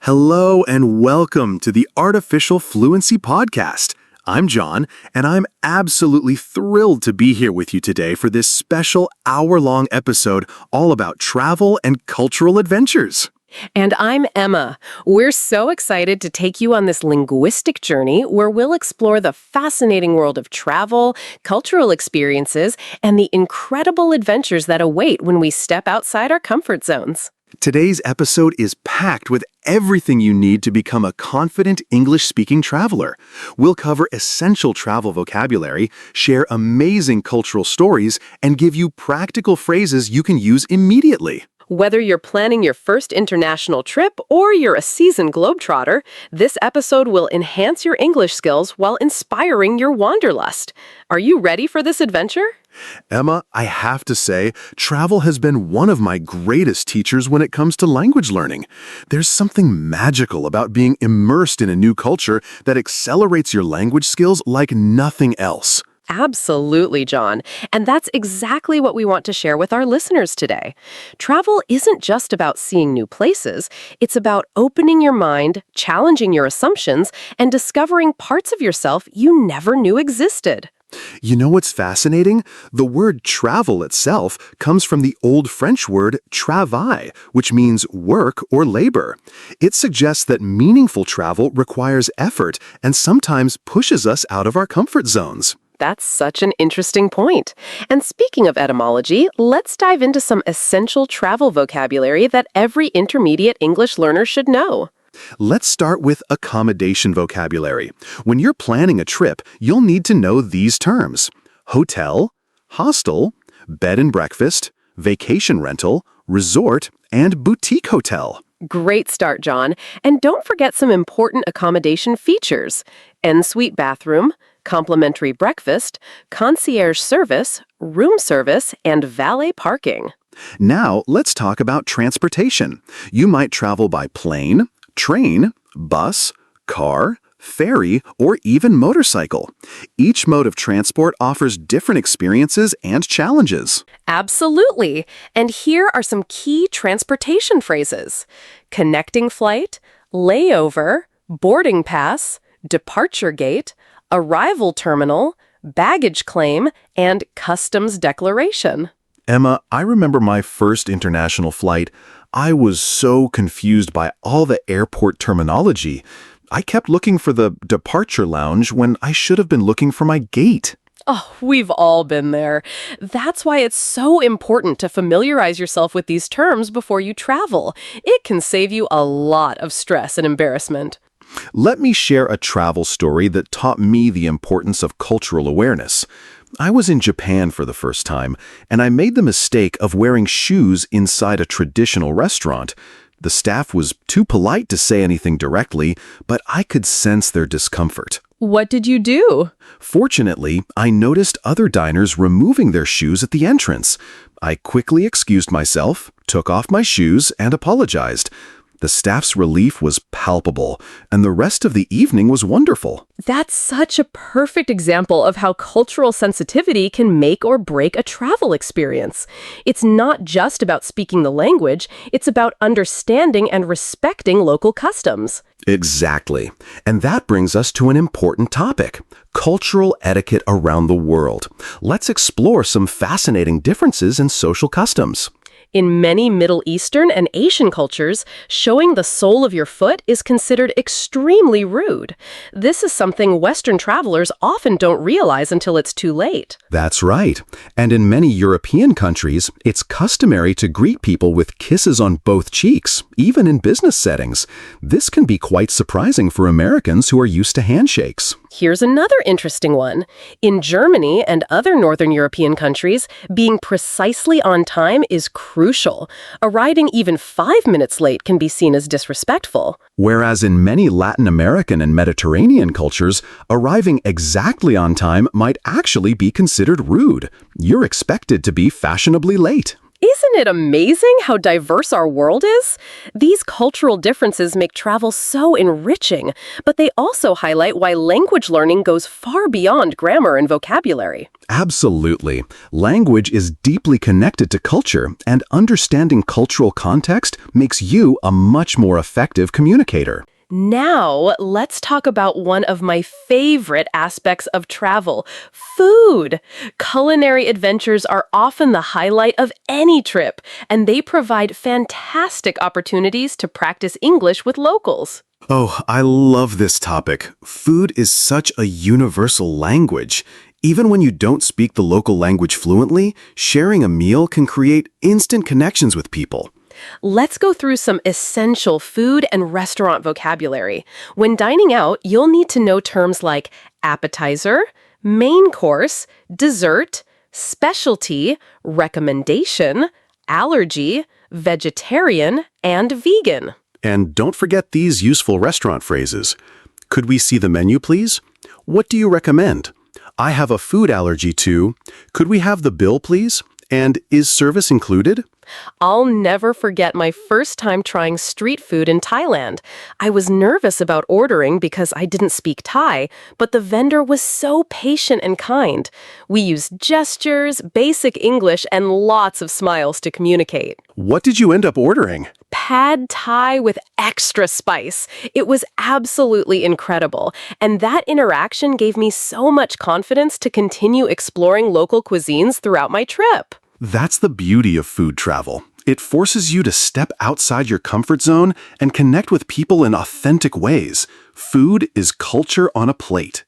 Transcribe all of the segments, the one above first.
Hello and welcome to the Artificial Fluency Podcast. I'm John, and I'm absolutely thrilled to be here with you today for this special hour-long episode all about travel and cultural adventures. And I'm Emma. We're so excited to take you on this linguistic journey where we'll explore the fascinating world of travel, cultural experiences, and the incredible adventures that await when we step outside our comfort zones. Today's episode is packed with everything you need to become a confident English-speaking traveler. We'll cover essential travel vocabulary, share amazing cultural stories, and give you practical phrases you can use immediately. Whether you're planning your first international trip or you're a seasoned globetrotter, this episode will enhance your English skills while inspiring your wanderlust. Are you ready for this adventure? Emma, I have to say, travel has been one of my greatest teachers when it comes to language learning. There's something magical about being immersed in a new culture that accelerates your language skills like nothing else. Absolutely, John. And that's exactly what we want to share with our listeners today. Travel isn't just about seeing new places. It's about opening your mind, challenging your assumptions, and discovering parts of yourself you never knew existed. You know what's fascinating? The word travel itself comes from the old French word travail, which means work or labor. It suggests that meaningful travel requires effort and sometimes pushes us out of our comfort zones. That's such an interesting point. And speaking of etymology, let's dive into some essential travel vocabulary that every intermediate English learner should know. Let's start with accommodation vocabulary. When you're planning a trip, you'll need to know these terms: hotel, hostel, bed and breakfast, vacation rental, resort, and boutique hotel. Great start, John. And don't forget some important accommodation features: en-suite bathroom, complimentary breakfast, concierge service, room service, and valet parking. Now, let's talk about transportation. You might travel by plane, train, bus, car, ferry, or even motorcycle. Each mode of transport offers different experiences and challenges. Absolutely. And here are some key transportation phrases: connecting flight, layover, boarding pass, departure gate, arrival terminal, baggage claim, and customs declaration. Emma, I remember my first international flight. I was so confused by all the airport terminology. I kept looking for the departure lounge when I should have been looking for my gate. Oh, we've all been there. That's why it's so important to familiarize yourself with these terms before you travel. It can save you a lot of stress and embarrassment. Let me share a travel story that taught me the importance of cultural awareness. I was in Japan for the first time, and I made the mistake of wearing shoes inside a traditional restaurant. The staff was too polite to say anything directly, but I could sense their discomfort. What did you do? Fortunately, I noticed other diners removing their shoes at the entrance. I quickly excused myself, took off my shoes, and apologized. The staff's relief was palpable, and the rest of the evening was wonderful. That's such a perfect example of how cultural sensitivity can make or break a travel experience. It's not just about speaking the language, it's about understanding and respecting local customs. Exactly. And that brings us to an important topic: cultural etiquette around the world. Let's explore some fascinating differences in social customs. In many Middle Eastern and Asian cultures, showing the sole of your foot is considered extremely rude. This is something Western travelers often don't realize until it's too late. That's right. And in many European countries, it's customary to greet people with kisses on both cheeks, even in business settings. This can be quite surprising for Americans who are used to handshakes. Here's another interesting one. In Germany and other Northern European countries, being precisely on time is crucial. Arriving even 5 minutes late can be seen as disrespectful. Whereas in many Latin American and Mediterranean cultures, arriving exactly on time might actually be considered rude. You're expected to be fashionably late. Isn't it amazing how diverse our world is? These cultural differences make travel so enriching, but they also highlight why language learning goes far beyond grammar and vocabulary. Absolutely. Language is deeply connected to culture, and understanding cultural context makes you a much more effective communicator. Now, let's talk about one of my favorite aspects of travel, food. Culinary adventures are often the highlight of any trip, and they provide fantastic opportunities to practice English with locals. Oh, I love this topic. Food is such a universal language. Even when you don't speak the local language fluently, sharing a meal can create instant connections with people. Let's go through some essential food and restaurant vocabulary. When dining out, you'll need to know terms like appetizer, main course, dessert, specialty, recommendation, allergy, vegetarian, and vegan. And don't forget these useful restaurant phrases. Could we see the menu, please? What do you recommend? I have a food allergy to. Could we have the bill, please? And is service included? I'll never forget my first time trying street food in Thailand. I was nervous about ordering because I didn't speak Thai, but the vendor was so patient and kind. We used gestures, basic English, and lots of smiles to communicate. What did you end up ordering? Pad Thai with extra spice. It was absolutely incredible, and that interaction gave me so much confidence to continue exploring local cuisines throughout my trip. That's the beauty of food travel. It forces you to step outside your comfort zone and connect with people in authentic ways. Food is culture on a plate.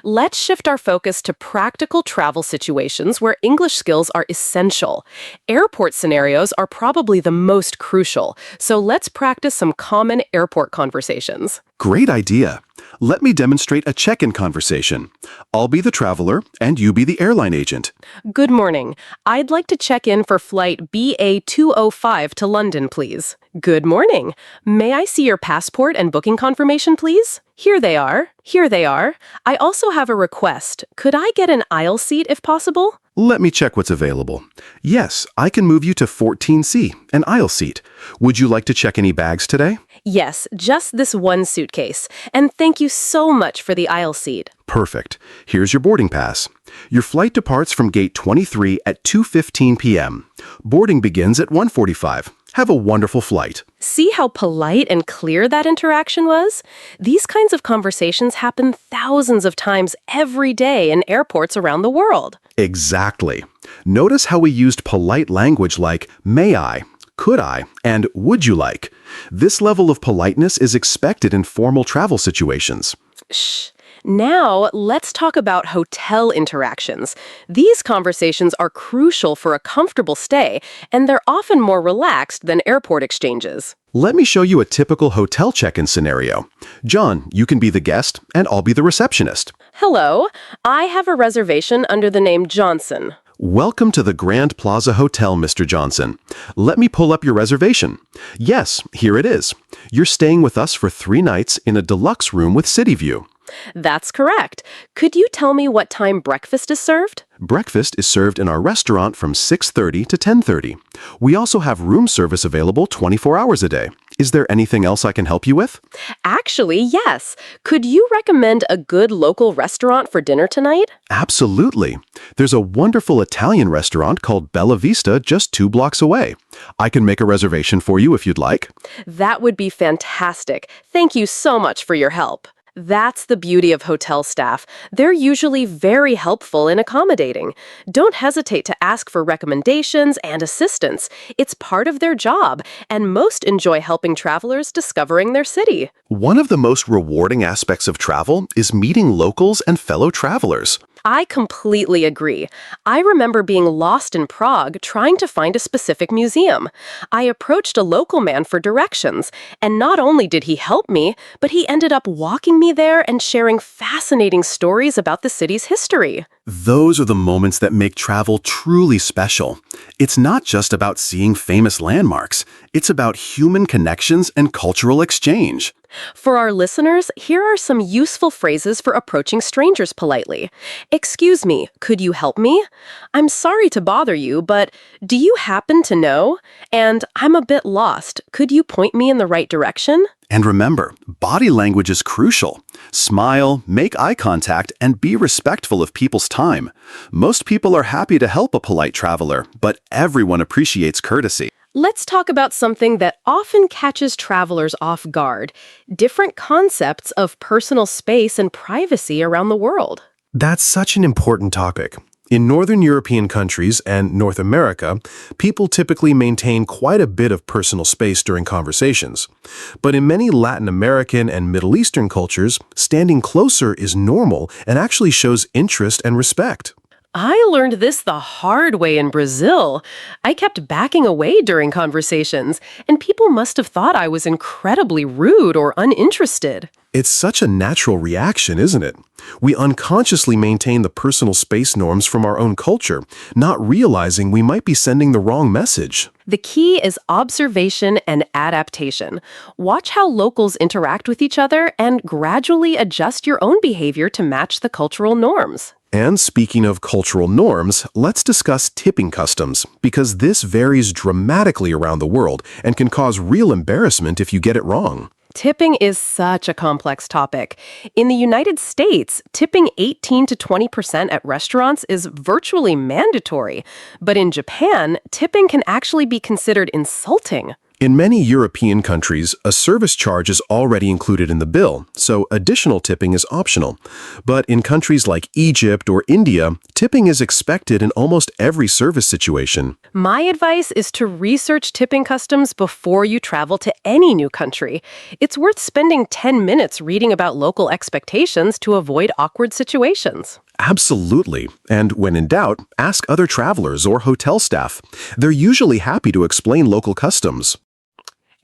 Let's shift our focus to practical travel situations where English skills are essential. Airport scenarios are probably the most crucial, so let's practice some common airport conversations. Great idea. Let me demonstrate a check-in conversation. I'll be the traveler, and you be the airline agent. Good morning. I'd like to check in for flight BA205 to London, please. Good morning. May I see your passport and booking confirmation, please? Here they are. Here they are. I also have a request. Could I get an aisle seat if possible? Let me check what's available. Yes, I can move you to 14C, an aisle seat. Would you like to check any bags today? Yes, just this one suitcase. And thank you so much for the aisle seat. Perfect. Here's your boarding pass. Your flight departs from gate 23 at 2:15 p.m. Boarding begins at 1:45. Have a wonderful flight. See how polite and clear that interaction was? These kinds of conversations happen thousands of times every day in airports around the world. Exactly. Notice how we used polite language like may I, could I, and would you like. This level of politeness is expected in formal travel situations. Shh. Now, let's talk about hotel interactions. These conversations are crucial for a comfortable stay, and they're often more relaxed than airport exchanges. Let me show you a typical hotel check-in scenario. John, you can be the guest, and I'll be the receptionist. Hello, I have a reservation under the name Johnson. Welcome to the Grand Plaza Hotel, Mr. Johnson. Let me pull up your reservation. Yes, here it is. You're staying with us for 3 nights in a deluxe room with city view. That's correct. Could you tell me what time breakfast is served? Breakfast is served in our restaurant from 6:30 to 10:30. We also have room service available 24 hours a day. Is there anything else I can help you with? Actually, yes. Could you recommend a good local restaurant for dinner tonight? Absolutely. There's a wonderful Italian restaurant called Bella Vista just 2 blocks away. I can make a reservation for you if you'd like. That would be fantastic. Thank you so much for your help. That's the beauty of hotel staff. They're usually very helpful and accommodating. Don't hesitate to ask for recommendations and assistance. It's part of their job, and most enjoy helping travelers discovering their city. One of the most rewarding aspects of travel is meeting locals and fellow travelers. I completely agree. I remember being lost in Prague trying to find a specific museum. I approached a local man for directions, and not only did he help me, but he ended up walking me there and sharing fascinating stories about the city's history. Those are the moments that make travel truly special. It's not just about seeing famous landmarks. It's about human connections and cultural exchange. For our listeners, here are some useful phrases for approaching strangers politely. Excuse me, could you help me? I'm sorry to bother you, but do you happen to know? And I'm a bit lost. Could you point me in the right direction? And remember, body language is crucial. Smile, make eye contact, and be respectful of people's time. Most people are happy to help a polite traveler, but everyone appreciates courtesy. Let's talk about something that often catches travelers off guard: different concepts of personal space and privacy around the world. That's such an important topic. In Northern European countries and North America, people typically maintain quite a bit of personal space during conversations. But in many Latin American and Middle Eastern cultures, standing closer is normal and actually shows interest and respect. I learned this the hard way in Brazil. I kept backing away during conversations, and people must have thought I was incredibly rude or uninterested. It's such a natural reaction, isn't it? We unconsciously maintain the personal space norms from our own culture, not realizing we might be sending the wrong message. The key is observation and adaptation. Watch how locals interact with each other and gradually adjust your own behavior to match the cultural norms. And speaking of cultural norms, let's discuss tipping customs, because this varies dramatically around the world and can cause real embarrassment if you get it wrong. Tipping is such a complex topic. In the United States, tipping 18 to 20% at restaurants is virtually mandatory. But in Japan, tipping can actually be considered insulting. In many European countries, a service charge is already included in the bill, so additional tipping is optional. But in countries like Egypt or India, tipping is expected in almost every service situation. My advice is to research tipping customs before you travel to any new country. It's worth spending 10 minutes reading about local expectations to avoid awkward situations. Absolutely. And when in doubt, ask other travelers or hotel staff. They're usually happy to explain local customs.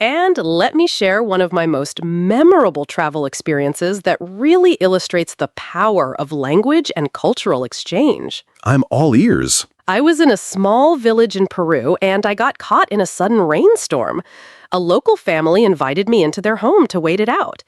And let me share one of my most memorable travel experiences that really illustrates the power of language and cultural exchange. I'm all ears. I was in a small village in Peru, and I got caught in a sudden rainstorm. A local family invited me into their home to wait it out.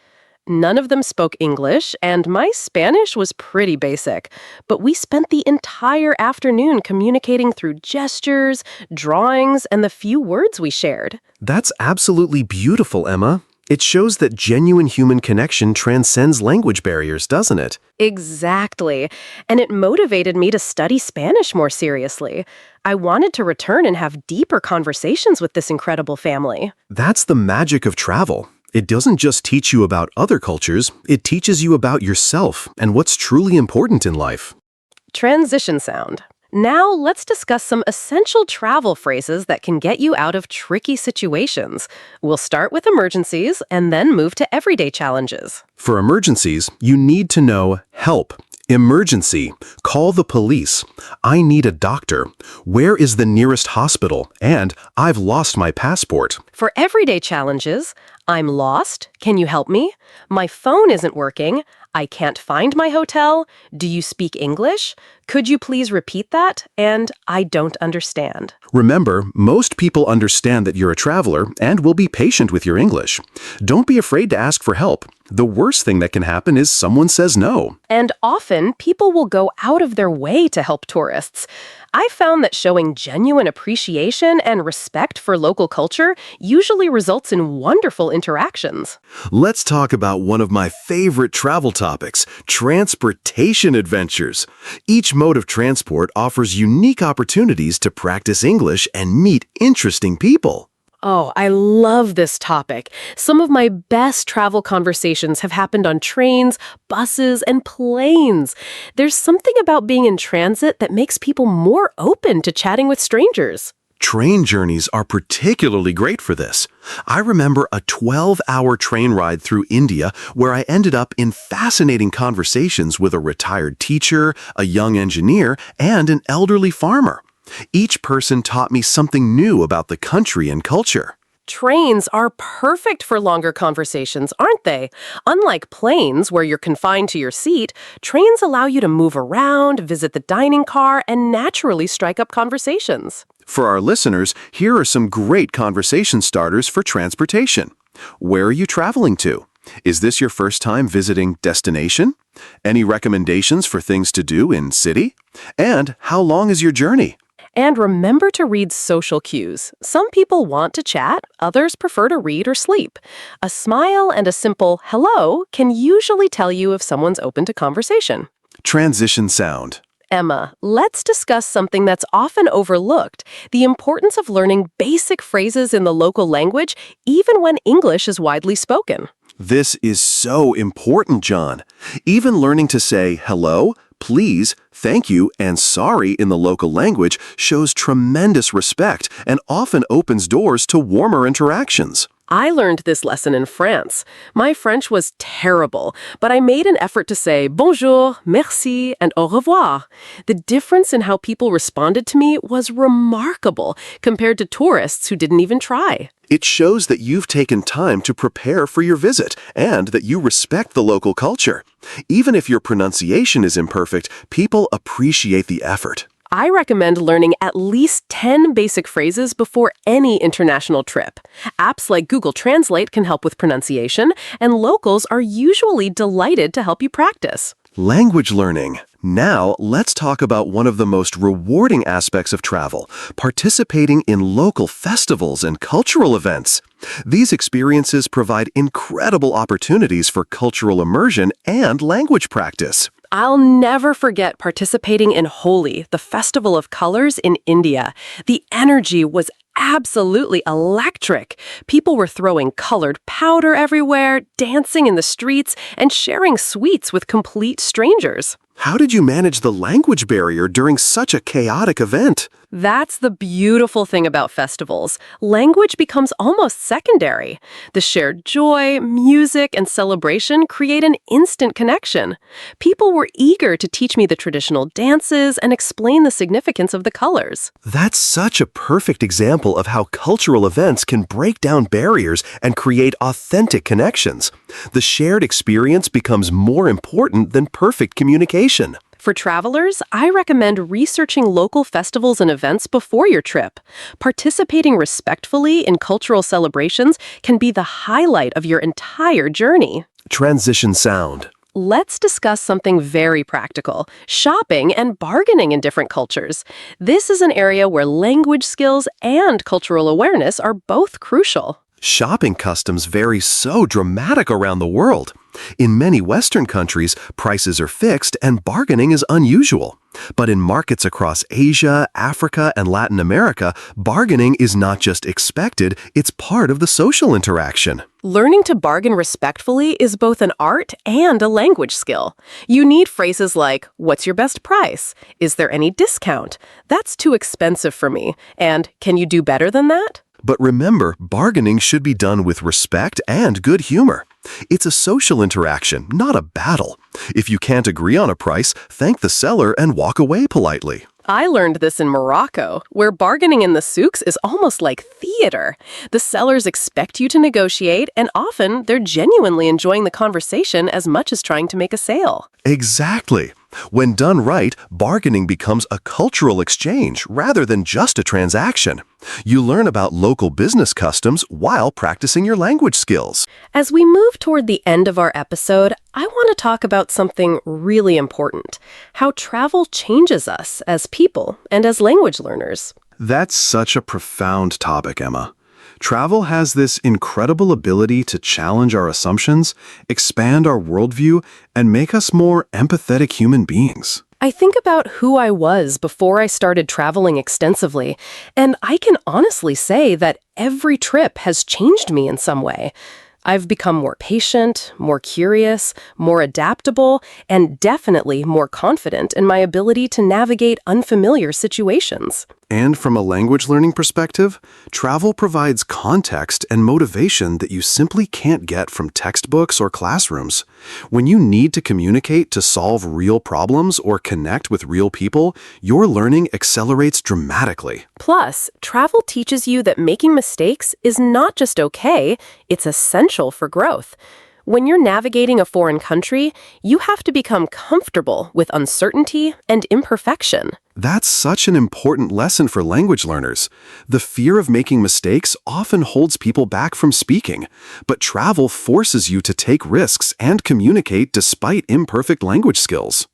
None of them spoke English, and my Spanish was pretty basic. But we spent the entire afternoon communicating through gestures, drawings, and the few words we shared. That's absolutely beautiful, Emma. It shows that genuine human connection transcends language barriers, doesn't it? Exactly. And it motivated me to study Spanish more seriously. I wanted to return and have deeper conversations with this incredible family. That's the magic of travel. It doesn't just teach you about other cultures, it teaches you about yourself and what's truly important in life. Transition sound. Now let's discuss some essential travel phrases that can get you out of tricky situations. We'll start with emergencies and then move to everyday challenges. For emergencies, you need to know help, emergency, call the police, I need a doctor, where is the nearest hospital, and I've lost my passport. For everyday challenges, I'm lost, can you help me? My phone isn't working, I can't find my hotel, do you speak English? Could you please repeat that? And I don't understand. Remember, most people understand that you're a traveler and will be patient with your English. Don't be afraid to ask for help. The worst thing that can happen is someone says no. And often, people will go out of their way to help tourists. I found that showing genuine appreciation and respect for local culture usually results in wonderful interactions. Let's talk about one of my favorite travel topics, transportation adventures. Each mode of transport offers unique opportunities to practice English and meet interesting people. Oh, I love this topic. Some of my best travel conversations have happened on trains, buses, and planes. There's something about being in transit that makes people more open to chatting with strangers. Train journeys are particularly great for this. I remember a 12-hour train ride through India where I ended up in fascinating conversations with a retired teacher, a young engineer, and an elderly farmer. Each person taught me something new about the country and culture. Trains are perfect for longer conversations, aren't they? Unlike planes, where you're confined to your seat, trains allow you to move around, visit the dining car, and naturally strike up conversations. For our listeners, here are some great conversation starters for transportation. Where are you traveling to? Is this your first time visiting destination? Any recommendations for things to do in city? And how long is your journey? And remember to read social cues. Some people want to chat, others prefer to read or sleep. A smile and a simple hello can usually tell you if someone's open to conversation. Transition sound. Emma, let's discuss something that's often overlooked, the importance of learning basic phrases in the local language, even when English is widely spoken. This is so important, John. Even learning to say hello, please, thank you, and sorry in the local language shows tremendous respect and often opens doors to warmer interactions. I learned this lesson in France. My French was terrible, but I made an effort to say bonjour, merci, and au revoir. The difference in how people responded to me was remarkable compared to tourists who didn't even try. It shows that you've taken time to prepare for your visit and that you respect the local culture. Even if your pronunciation is imperfect, people appreciate the effort. I recommend learning at least 10 basic phrases before any international trip. Apps like Google Translate can help with pronunciation, and locals are usually delighted to help you practice. Language learning. Now, let's talk about one of the most rewarding aspects of travel, participating in local festivals and cultural events. These experiences provide incredible opportunities for cultural immersion and language practice. I'll never forget participating in Holi, the Festival of Colors in India. The energy was absolutely electric. People were throwing colored powder everywhere, dancing in the streets, and sharing sweets with complete strangers. How did you manage the language barrier during such a chaotic event? That's the beautiful thing about festivals. Language becomes almost secondary. The shared joy, music, and celebration create an instant connection. People were eager to teach me the traditional dances and explain the significance of the colors. That's such a perfect example of how cultural events can break down barriers and create authentic connections. The shared experience becomes more important than perfect communication. For travelers, I recommend researching local festivals and events before your trip. Participating respectfully in cultural celebrations can be the highlight of your entire journey. Transition sound. Let's discuss something very practical, shopping and bargaining in different cultures. This is an area where language skills and cultural awareness are both crucial. Shopping customs vary so dramatic around the world. In many Western countries, prices are fixed and bargaining is unusual. But in markets across Asia, Africa, and Latin America, bargaining is not just expected, it's part of the social interaction. Learning to bargain respectfully is both an art and a language skill. You need phrases like, "What's your best price? Is there any discount? That's too expensive for me." And, "Can you do better than that?" But remember, bargaining should be done with respect and good humor. It's a social interaction, not a battle. If you can't agree on a price, thank the seller and walk away politely. I learned this in Morocco, where bargaining in the souks is almost like theater. The sellers expect you to negotiate, and often they're genuinely enjoying the conversation as much as trying to make a sale. Exactly. When done right, bargaining becomes a cultural exchange rather than just a transaction. You learn about local business customs while practicing your language skills. As we move toward the end of our episode, I want to talk about something really important: how travel changes us as people and as language learners. That's such a profound topic, Emma. Travel has this incredible ability to challenge our assumptions, expand our worldview, and make us more empathetic human beings. I think about who I was before I started traveling extensively, and I can honestly say that every trip has changed me in some way. I've become more patient, more curious, more adaptable, and definitely more confident in my ability to navigate unfamiliar situations. And from a language learning perspective, travel provides context and motivation that you simply can't get from textbooks or classrooms. When you need to communicate to solve real problems or connect with real people, your learning accelerates dramatically. Plus, travel teaches you that making mistakes is not just okay, it's essential for growth. When you're navigating a foreign country, you have to become comfortable with uncertainty and imperfection. That's such an important lesson for language learners. The fear of making mistakes often holds people back from speaking, but travel forces you to take risks and communicate despite imperfect language skills.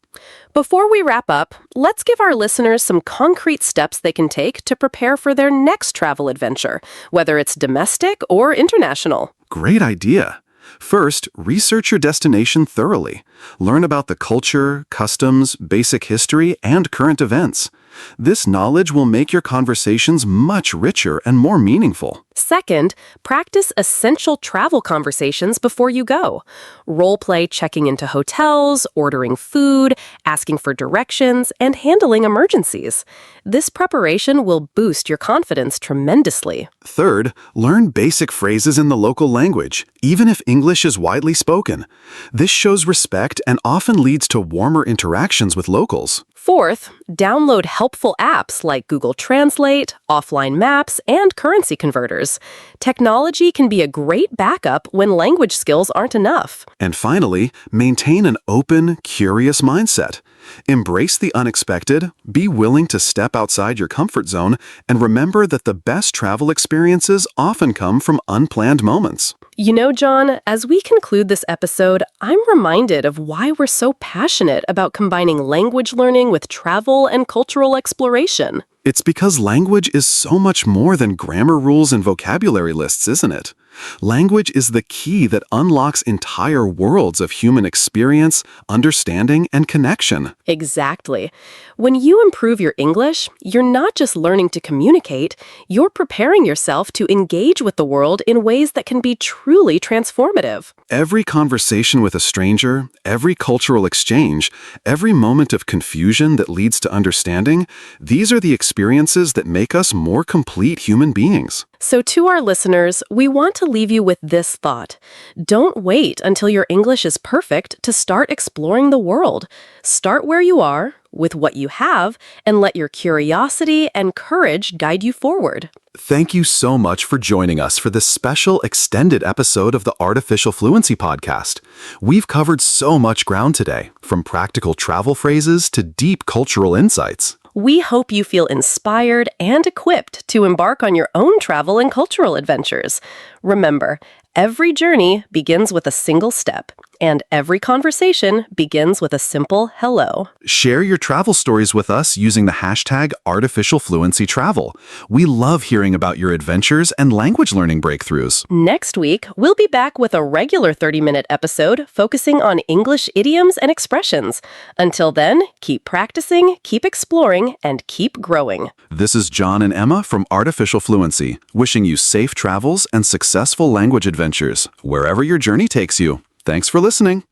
Before we wrap up, let's give our listeners some concrete steps they can take to prepare for their next travel adventure, whether it's domestic or international. Great idea. First, research your destination thoroughly. Learn about the culture, customs, basic history, and current events. This knowledge will make your conversations much richer and more meaningful. Second, practice essential travel conversations before you go. Role-play checking into hotels, ordering food, asking for directions, and handling emergencies. This preparation will boost your confidence tremendously. Third, learn basic phrases in the local language, even if English is widely spoken. This shows respect and often leads to warmer interactions with locals. Fourth, download helpful apps like Google Translate, offline maps, and currency converters. Technology can be a great backup when language skills aren't enough. And finally, maintain an open, curious mindset. Embrace the unexpected, be willing to step outside your comfort zone, and remember that the best travel experiences often come from unplanned moments. You know, John, as we conclude this episode, I'm reminded of why we're so passionate about combining language learning with travel and cultural exploration. It's because language is so much more than grammar rules and vocabulary lists, isn't it? Language is the key that unlocks entire worlds of human experience, understanding, and connection. Exactly. When you improve your English, you're not just learning to communicate, you're preparing yourself to engage with the world in ways that can be truly transformative. Every conversation with a stranger, every cultural exchange, every moment of confusion that leads to understanding, these are the experiences that make us more complete human beings. So to our listeners, we want to leave you with this thought. Don't wait until your English is perfect to start exploring the world. Start where you are, with what you have, and let your curiosity and courage guide you forward. Thank you so much for joining us for this special extended episode of the Artificial Fluency Podcast. We've covered so much ground today, from practical travel phrases to deep cultural insights. We hope you feel inspired and equipped to embark on your own travel and cultural adventures. Remember, every journey begins with a single step, and every conversation begins with a simple hello. Share your travel stories with us using the hashtag #ArtificialFluencyTravel. We love hearing about your adventures and language learning breakthroughs. Next week, we'll be back with a regular 30-minute episode focusing on English idioms and expressions. Until then, keep practicing, keep exploring, and keep growing. This is John and Emma from Artificial Fluency, wishing you safe travels and successful language adventures, wherever your journey takes you. Thanks for listening.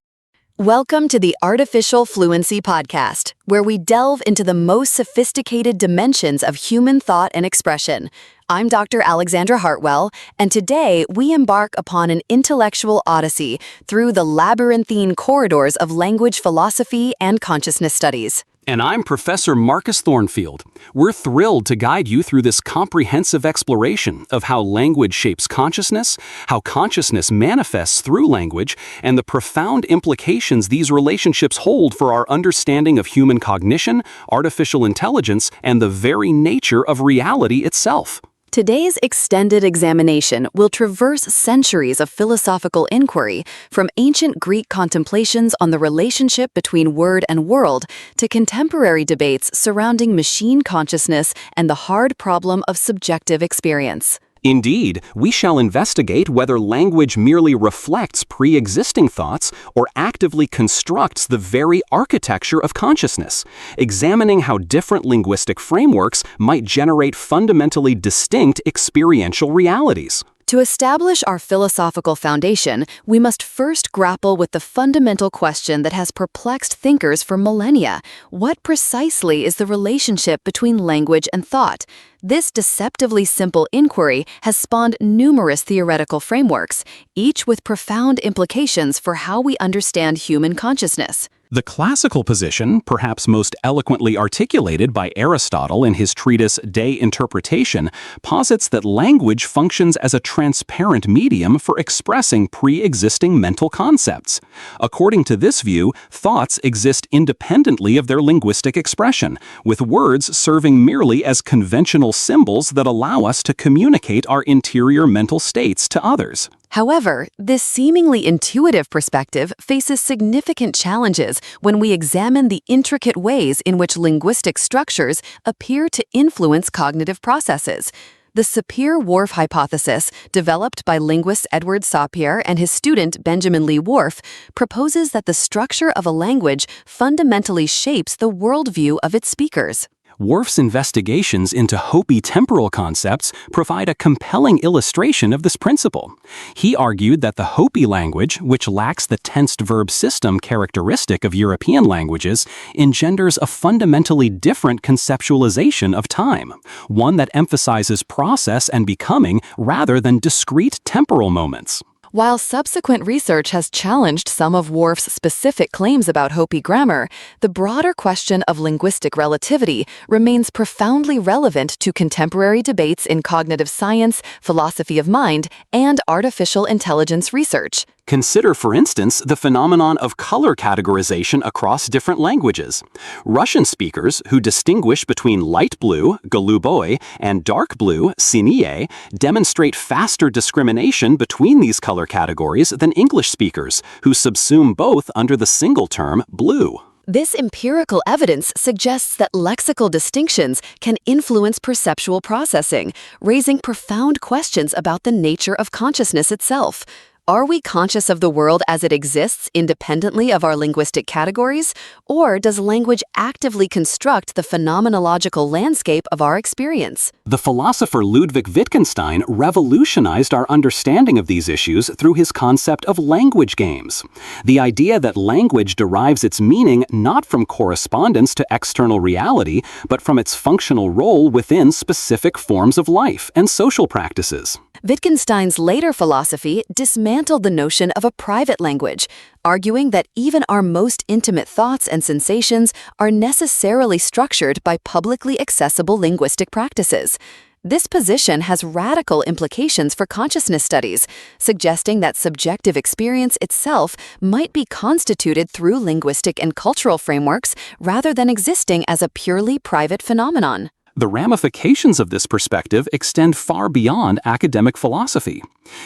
Welcome to the Artificial Fluency Podcast, where we delve into the most sophisticated dimensions of human thought and expression. I'm Dr. Alexandra Hartwell, and today we embark upon an intellectual odyssey through the labyrinthine corridors of language philosophy and consciousness studies. And I'm Professor Marcus Thornfield. We're thrilled to guide you through this comprehensive exploration of how language shapes consciousness, how consciousness manifests through language, and the profound implications these relationships hold for our understanding of human cognition, artificial intelligence, and the very nature of reality itself. Today's extended examination will traverse centuries of philosophical inquiry, from ancient Greek contemplations on the relationship between word and world to contemporary debates surrounding machine consciousness and the hard problem of subjective experience. Indeed, we shall investigate whether language merely reflects pre-existing thoughts or actively constructs the very architecture of consciousness, examining how different linguistic frameworks might generate fundamentally distinct experiential realities. To establish our philosophical foundation, we must first grapple with the fundamental question that has perplexed thinkers for millennia. What precisely is the relationship between language and thought? This deceptively simple inquiry has spawned numerous theoretical frameworks, each with profound implications for how we understand human consciousness. The classical position, perhaps most eloquently articulated by Aristotle in his treatise De Interpretation, posits that language functions as a transparent medium for expressing pre-existing mental concepts. According to this view, thoughts exist independently of their linguistic expression, with words serving merely as conventional symbols that allow us to communicate our interior mental states to others. However, this seemingly intuitive perspective faces significant challenges when we examine the intricate ways in which linguistic structures appear to influence cognitive processes. The Sapir-Whorf hypothesis, developed by linguist Edward Sapir and his student Benjamin Lee Whorf, proposes that the structure of a language fundamentally shapes the worldview of its speakers. Whorf's investigations into Hopi temporal concepts provide a compelling illustration of this principle. He argued that the Hopi language, which lacks the tensed verb system characteristic of European languages, engenders a fundamentally different conceptualization of time, one that emphasizes process and becoming rather than discrete temporal moments. While subsequent research has challenged some of Whorf's specific claims about Hopi grammar, the broader question of linguistic relativity remains profoundly relevant to contemporary debates in cognitive science, philosophy of mind, and artificial intelligence research. Consider, for instance, the phenomenon of color categorization across different languages. Russian speakers, who distinguish between light blue, голубой, and dark blue, синие, demonstrate faster discrimination between these color categories than English speakers, who subsume both under the single term blue. This empirical evidence suggests that lexical distinctions can influence perceptual processing, raising profound questions about the nature of consciousness itself. Are we conscious of the world as it exists independently of our linguistic categories, or does language actively construct the phenomenological landscape of our experience? The philosopher Ludwig Wittgenstein revolutionized our understanding of these issues through his concept of language games. The idea that language derives its meaning not from correspondence to external reality, but from its functional role within specific forms of life and social practices. Wittgenstein's later philosophy dismantled the notion of a private language, arguing that even our most intimate thoughts and sensations are necessarily structured by publicly accessible linguistic practices. This position has radical implications for consciousness studies, suggesting that subjective experience itself might be constituted through linguistic and cultural frameworks rather than existing as a purely private phenomenon. The ramifications of this perspective extend far beyond academic philosophy.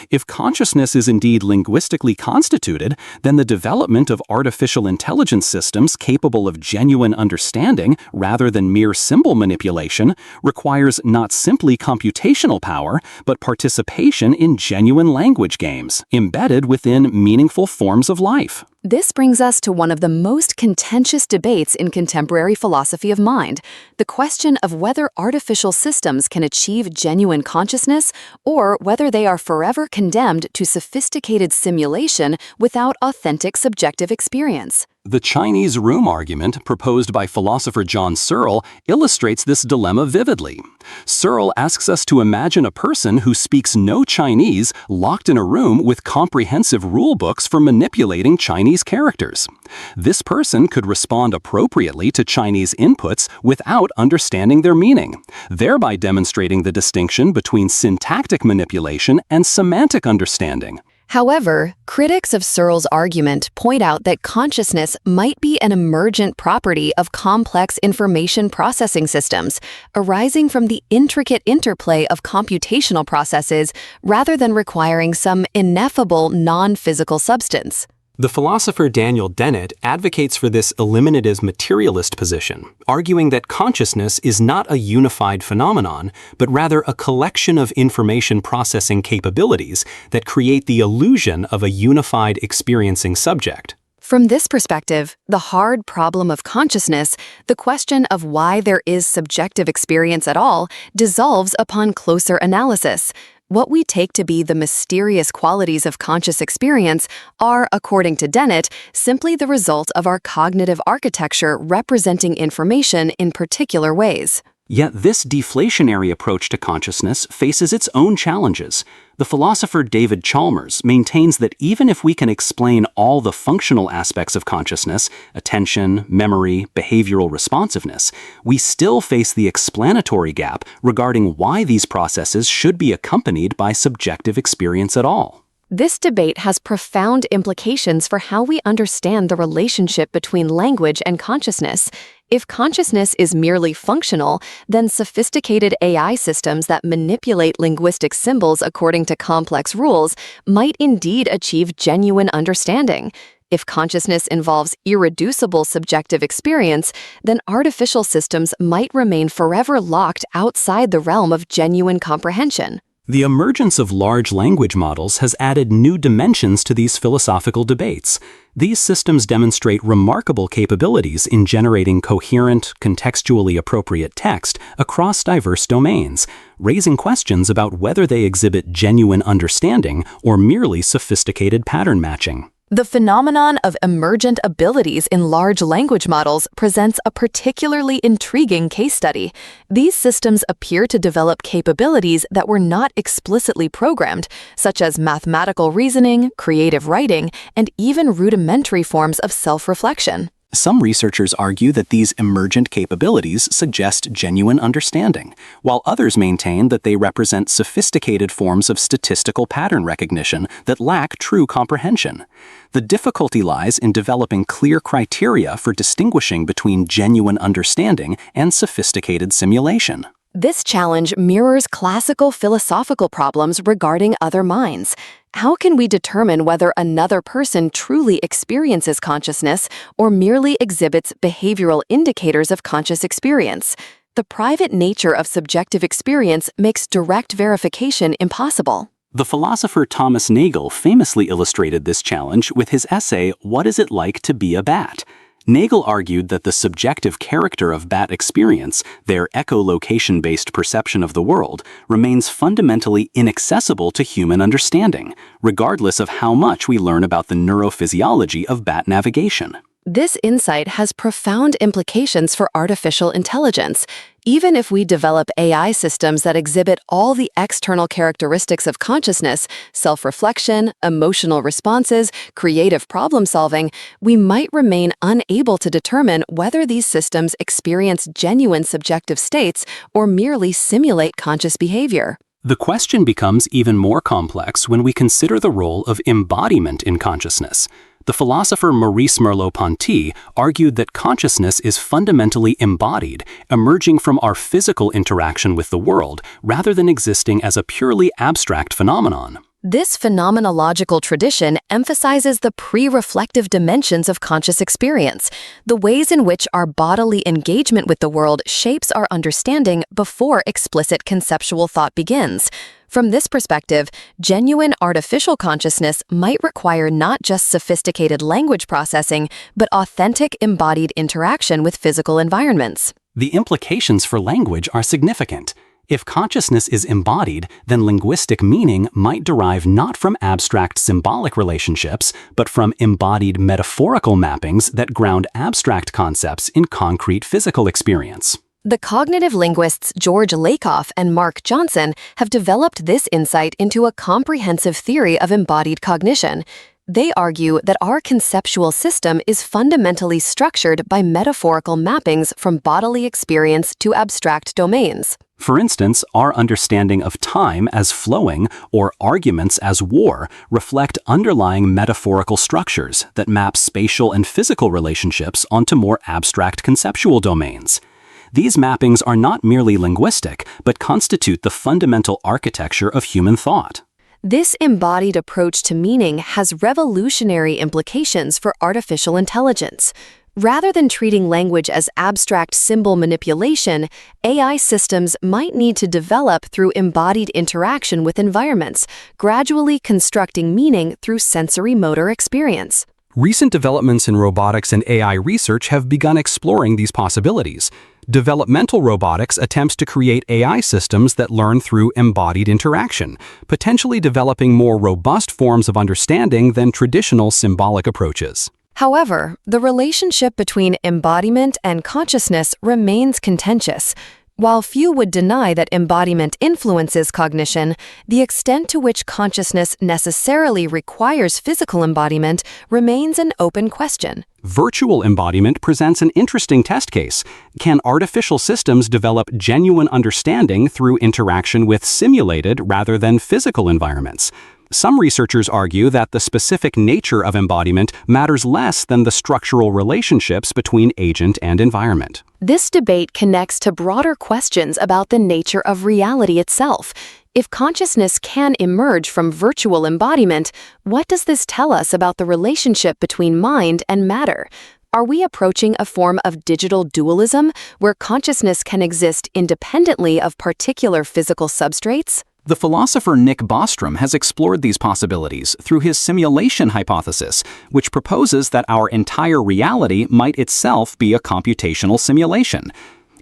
If consciousness is indeed linguistically constituted, then the development of artificial intelligence systems capable of genuine understanding rather than mere symbol manipulation requires not simply computational power, but participation in genuine language games, embedded within meaningful forms of life. This brings us to one of the most contentious debates in contemporary philosophy of mind, the question of whether artificial systems can achieve genuine consciousness or whether they are forever condemned to sophisticated simulation without authentic subjective experience. The Chinese room argument proposed by philosopher John Searle illustrates this dilemma vividly. Searle asks us to imagine a person who speaks no Chinese locked in a room with comprehensive rule books for manipulating Chinese characters. This person could respond appropriately to Chinese inputs without understanding their meaning, thereby demonstrating the distinction between syntactic manipulation and semantic understanding. However, critics of Searle's argument point out that consciousness might be an emergent property of complex information processing systems, arising from the intricate interplay of computational processes rather than requiring some ineffable non-physical substance. The philosopher Daniel Dennett advocates for this eliminative materialist position, arguing that consciousness is not a unified phenomenon, but rather a collection of information processing capabilities that create the illusion of a unified experiencing subject. From this perspective, the hard problem of consciousness, the question of why there is subjective experience at all, dissolves upon closer analysis. What we take to be the mysterious qualities of conscious experience are, according to Dennett, simply the result of our cognitive architecture representing information in particular ways. Yet this deflationary approach to consciousness faces its own challenges. The philosopher David Chalmers maintains that even if we can explain all the functional aspects of consciousness, attention, memory, behavioral responsiveness, we still face the explanatory gap regarding why these processes should be accompanied by subjective experience at all. This debate has profound implications for how we understand the relationship between language and consciousness. If consciousness is merely functional, then sophisticated AI systems that manipulate linguistic symbols according to complex rules might indeed achieve genuine understanding. If consciousness involves irreducible subjective experience, then artificial systems might remain forever locked outside the realm of genuine comprehension. The emergence of large language models has added new dimensions to these philosophical debates. These systems demonstrate remarkable capabilities in generating coherent, contextually appropriate text across diverse domains, raising questions about whether they exhibit genuine understanding or merely sophisticated pattern matching. The phenomenon of emergent abilities in large language models presents a particularly intriguing case study. These systems appear to develop capabilities that were not explicitly programmed, such as mathematical reasoning, creative writing, and even rudimentary forms of self-reflection. Some researchers argue that these emergent capabilities suggest genuine understanding, while others maintain that they represent sophisticated forms of statistical pattern recognition that lack true comprehension. The difficulty lies in developing clear criteria for distinguishing between genuine understanding and sophisticated simulation. This challenge mirrors classical philosophical problems regarding other minds. How can we determine whether another person truly experiences consciousness or merely exhibits behavioral indicators of conscious experience? The private nature of subjective experience makes direct verification impossible. The philosopher Thomas Nagel famously illustrated this challenge with his essay, "What is it like to be a bat?" Nagel argued that the subjective character of bat experience, their echolocation-based perception of the world, remains fundamentally inaccessible to human understanding, regardless of how much we learn about the neurophysiology of bat navigation. This insight has profound implications for artificial intelligence. Even if we develop AI systems that exhibit all the external characteristics of consciousness, self-reflection, emotional responses, creative problem-solving, we might remain unable to determine whether these systems experience genuine subjective states or merely simulate conscious behavior. The question becomes even more complex when we consider the role of embodiment in consciousness. The philosopher Maurice Merleau-Ponty argued that consciousness is fundamentally embodied, emerging from our physical interaction with the world rather than existing as a purely abstract phenomenon. This phenomenological tradition emphasizes the pre-reflective dimensions of conscious experience, the ways in which our bodily engagement with the world shapes our understanding before explicit conceptual thought begins. From this perspective, genuine artificial consciousness might require not just sophisticated language processing, but authentic embodied interaction with physical environments. The implications for language are significant. If consciousness is embodied, then linguistic meaning might derive not from abstract symbolic relationships, but from embodied metaphorical mappings that ground abstract concepts in concrete physical experience. The cognitive linguists George Lakoff and Mark Johnson have developed this insight into a comprehensive theory of embodied cognition. They argue that our conceptual system is fundamentally structured by metaphorical mappings from bodily experience to abstract domains. For instance, our understanding of time as flowing or arguments as war reflect underlying metaphorical structures that map spatial and physical relationships onto more abstract conceptual domains. These mappings are not merely linguistic, but constitute the fundamental architecture of human thought. This embodied approach to meaning has revolutionary implications for artificial intelligence. Rather than treating language as abstract symbol manipulation, AI systems might need to develop through embodied interaction with environments, gradually constructing meaning through sensory-motor experience. Recent developments in robotics and AI research have begun exploring these possibilities. Developmental robotics attempts to create AI systems that learn through embodied interaction, potentially developing more robust forms of understanding than traditional symbolic approaches. However, the relationship between embodiment and consciousness remains contentious. While few would deny that embodiment influences cognition, the extent to which consciousness necessarily requires physical embodiment remains an open question. Virtual embodiment presents an interesting test case. Can artificial systems develop genuine understanding through interaction with simulated rather than physical environments? Some researchers argue that the specific nature of embodiment matters less than the structural relationships between agent and environment. This debate connects to broader questions about the nature of reality itself. If consciousness can emerge from virtual embodiment, what does this tell us about the relationship between mind and matter? Are we approaching a form of digital dualism where consciousness can exist independently of particular physical substrates? The philosopher Nick Bostrom has explored these possibilities through his simulation hypothesis, which proposes that our entire reality might itself be a computational simulation.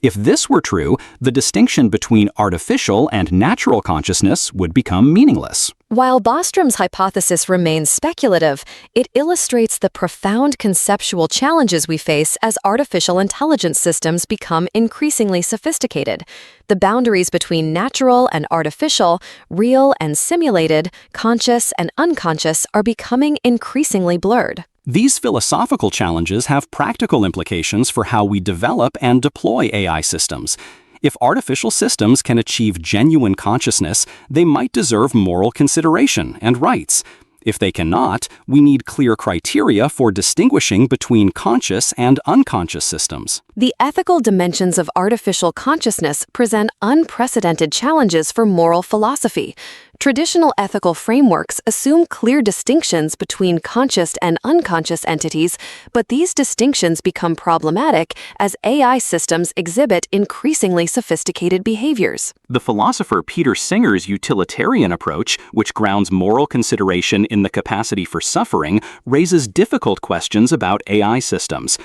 If this were true, the distinction between artificial and natural consciousness would become meaningless. While Bostrom's hypothesis remains speculative, it illustrates the profound conceptual challenges we face as artificial intelligence systems become increasingly sophisticated. The boundaries between natural and artificial, real and simulated, conscious and unconscious are becoming increasingly blurred. These philosophical challenges have practical implications for how we develop and deploy AI systems. If artificial systems can achieve genuine consciousness, they might deserve moral consideration and rights. If they cannot, we need clear criteria for distinguishing between conscious and unconscious systems. The ethical dimensions of artificial consciousness present unprecedented challenges for moral philosophy. Traditional ethical frameworks assume clear distinctions between conscious and unconscious entities, but these distinctions become problematic as AI systems exhibit increasingly sophisticated behaviors. The philosopher Peter Singer's utilitarian approach, which grounds moral consideration in the capacity for suffering, raises difficult questions about AI systems.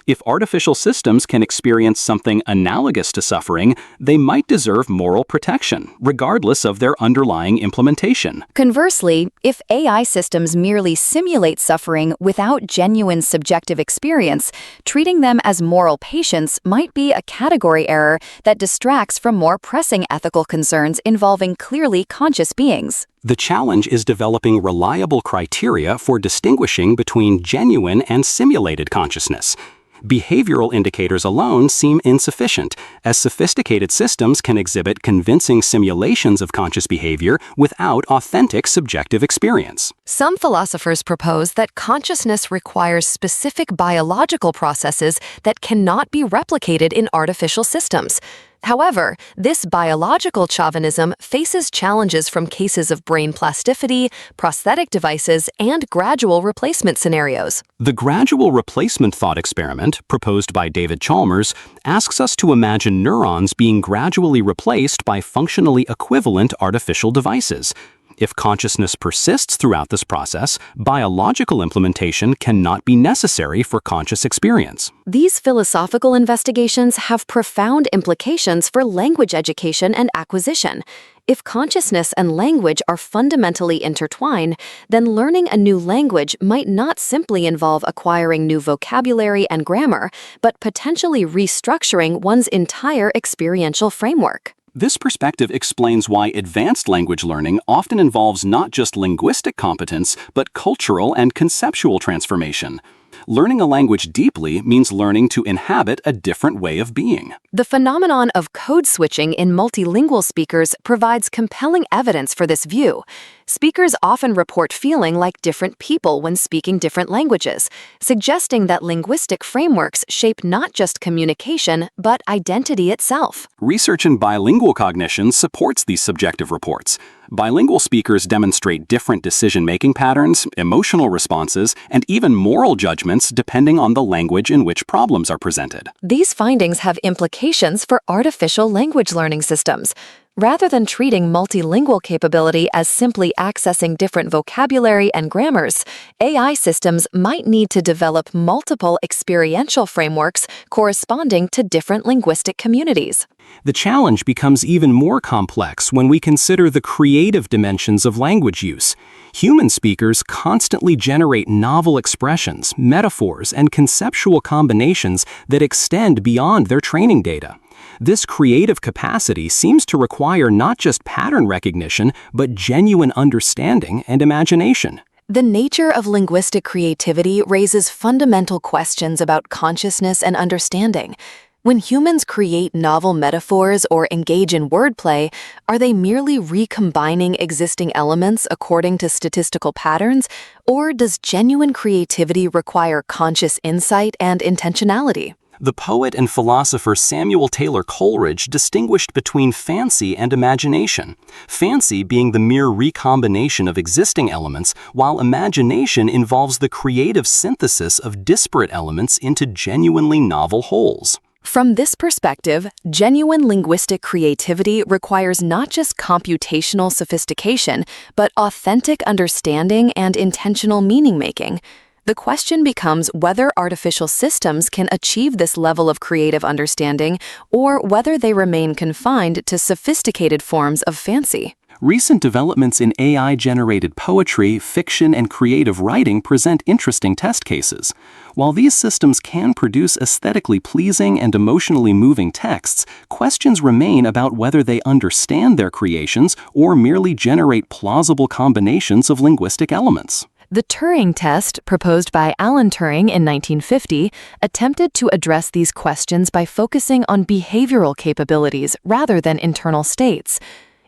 If artificial systems can experience something analogous to suffering, they might deserve moral protection, regardless of their underlying implementation. Conversely, if AI systems merely simulate suffering without genuine subjective experience, treating them as moral patients might be a category error that distracts from more pressing ethical concerns involving clearly conscious beings. The challenge is developing reliable criteria for distinguishing between genuine and simulated consciousness. Behavioral indicators alone seem insufficient, as sophisticated systems can exhibit convincing simulations of conscious behavior without authentic subjective experience. Some philosophers propose that consciousness requires specific biological processes that cannot be replicated in artificial systems. However, this biological chauvinism faces challenges from cases of brain plasticity, prosthetic devices, and gradual replacement scenarios. The gradual replacement thought experiment, proposed by David Chalmers, asks us to imagine neurons being gradually replaced by functionally equivalent artificial devices. If consciousness persists throughout this process, biological implementation cannot be necessary for conscious experience. These philosophical investigations have profound implications for language education and acquisition. If consciousness and language are fundamentally intertwined, then learning a new language might not simply involve acquiring new vocabulary and grammar, but potentially restructuring one's entire experiential framework. This perspective explains why advanced language learning often involves not just linguistic competence, but cultural and conceptual transformation. Learning a language deeply means learning to inhabit a different way of being. The phenomenon of code switching in multilingual speakers provides compelling evidence for this view. Speakers often report feeling like different people when speaking different languages, suggesting that linguistic frameworks shape not just communication, but identity itself. Research in bilingual cognition supports these subjective reports. Bilingual speakers demonstrate different decision-making patterns, emotional responses, and even moral judgments depending on the language in which problems are presented. These findings have implications for artificial language learning systems. Rather than treating multilingual capability as simply accessing different vocabulary and grammars, AI systems might need to develop multiple experiential frameworks corresponding to different linguistic communities. The challenge becomes even more complex when we consider the creative dimensions of language use. Human speakers constantly generate novel expressions, metaphors, and conceptual combinations that extend beyond their training data. This creative capacity seems to require not just pattern recognition, but genuine understanding and imagination. The nature of linguistic creativity raises fundamental questions about consciousness and understanding. When humans create novel metaphors or engage in wordplay, are they merely recombining existing elements according to statistical patterns, or does genuine creativity require conscious insight and intentionality? The poet and philosopher Samuel Taylor Coleridge distinguished between fancy and imagination, fancy being the mere recombination of existing elements, while imagination involves the creative synthesis of disparate elements into genuinely novel wholes. From this perspective, genuine linguistic creativity requires not just computational sophistication, but authentic understanding and intentional meaning-making. The question becomes whether artificial systems can achieve this level of creative understanding, or whether they remain confined to sophisticated forms of fancy. Recent developments in AI-generated poetry, fiction, and creative writing present interesting test cases. While these systems can produce aesthetically pleasing and emotionally moving texts, questions remain about whether they understand their creations or merely generate plausible combinations of linguistic elements. The Turing test, proposed by Alan Turing in 1950, attempted to address these questions by focusing on behavioral capabilities rather than internal states.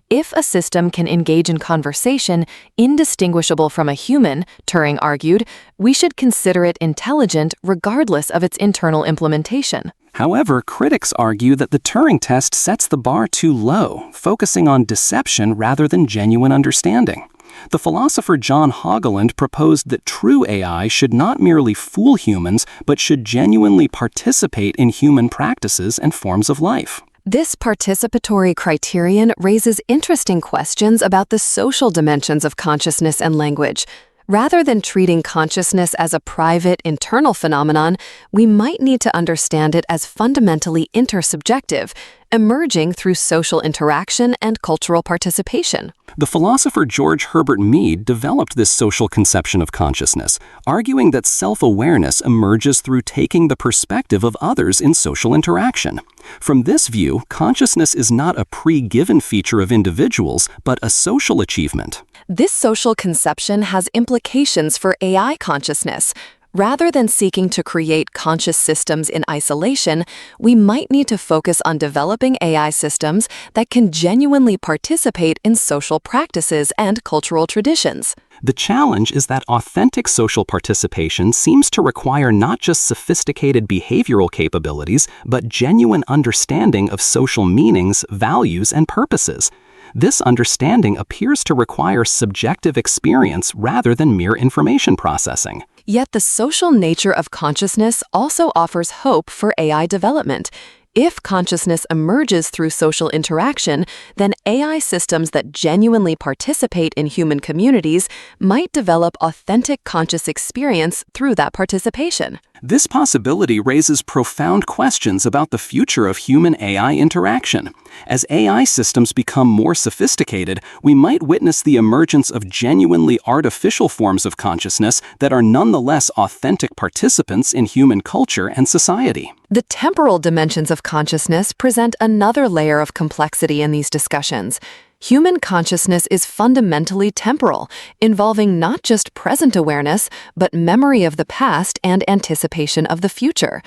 If a system can engage in conversation indistinguishable from a human, Turing argued, we should consider it intelligent regardless of its internal implementation. However, critics argue that the Turing test sets the bar too low, focusing on deception rather than genuine understanding. The philosopher John Haugeland proposed that true AI should not merely fool humans, but should genuinely participate in human practices and forms of life. This participatory criterion raises interesting questions about the social dimensions of consciousness and language. Rather than treating consciousness as a private, internal phenomenon, we might need to understand it as fundamentally intersubjective, emerging through social interaction and cultural participation. The philosopher George Herbert Mead developed this social conception of consciousness, arguing that self-awareness emerges through taking the perspective of others in social interaction. From this view, consciousness is not a pre-given feature of individuals, but a social achievement. This social conception has implications for AI consciousness. Rather than seeking to create conscious systems in isolation, we might need to focus on developing AI systems that can genuinely participate in social practices and cultural traditions. The challenge is that authentic social participation seems to require not just sophisticated behavioral capabilities, but genuine understanding of social meanings, values, and purposes. This understanding appears to require subjective experience rather than mere information processing. Yet the social nature of consciousness also offers hope for AI development. If consciousness emerges through social interaction, then AI systems that genuinely participate in human communities might develop authentic conscious experience through that participation. This possibility raises profound questions about the future of human-AI interaction. As AI systems become more sophisticated, we might witness the emergence of genuinely artificial forms of consciousness that are nonetheless authentic participants in human culture and society. The temporal dimensions of consciousness present another layer of complexity in these discussions. Human consciousness is fundamentally temporal, involving not just present awareness, but memory of the past and anticipation of the future.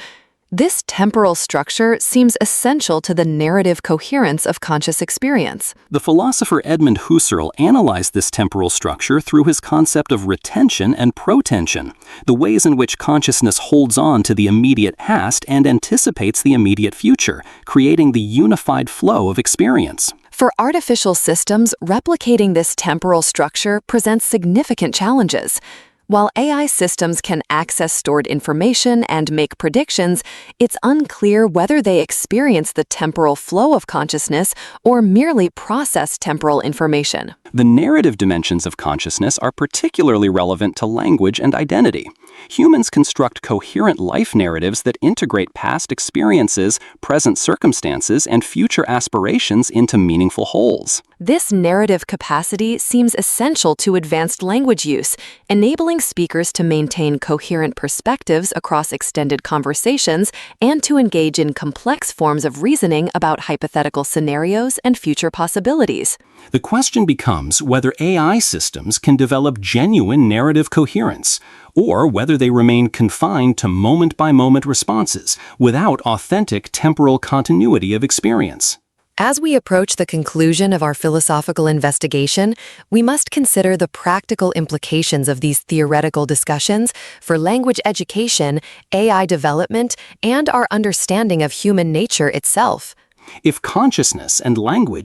This temporal structure seems essential to the narrative coherence of conscious experience. The philosopher Edmund Husserl analyzed this temporal structure through his concept of retention and protension, the ways in which consciousness holds on to the immediate past and anticipates the immediate future, creating the unified flow of experience. For artificial systems, replicating this temporal structure presents significant challenges. While AI systems can access stored information and make predictions, it's unclear whether they experience the temporal flow of consciousness or merely process temporal information. The narrative dimensions of consciousness are particularly relevant to language and identity. Humans construct coherent life narratives that integrate past experiences, present circumstances, and future aspirations into meaningful wholes. This narrative capacity seems essential to advanced language use, enabling enabling speakers to maintain coherent perspectives across extended conversations and to engage in complex forms of reasoning about hypothetical scenarios and future possibilities. The question becomes whether AI systems can develop genuine narrative coherence, or whether they remain confined to moment-by-moment responses without authentic temporal continuity of experience. As we approach the conclusion of our philosophical investigation, we must consider the practical implications of these theoretical discussions for language education, AI development, and our understanding of human nature itself. If consciousness and language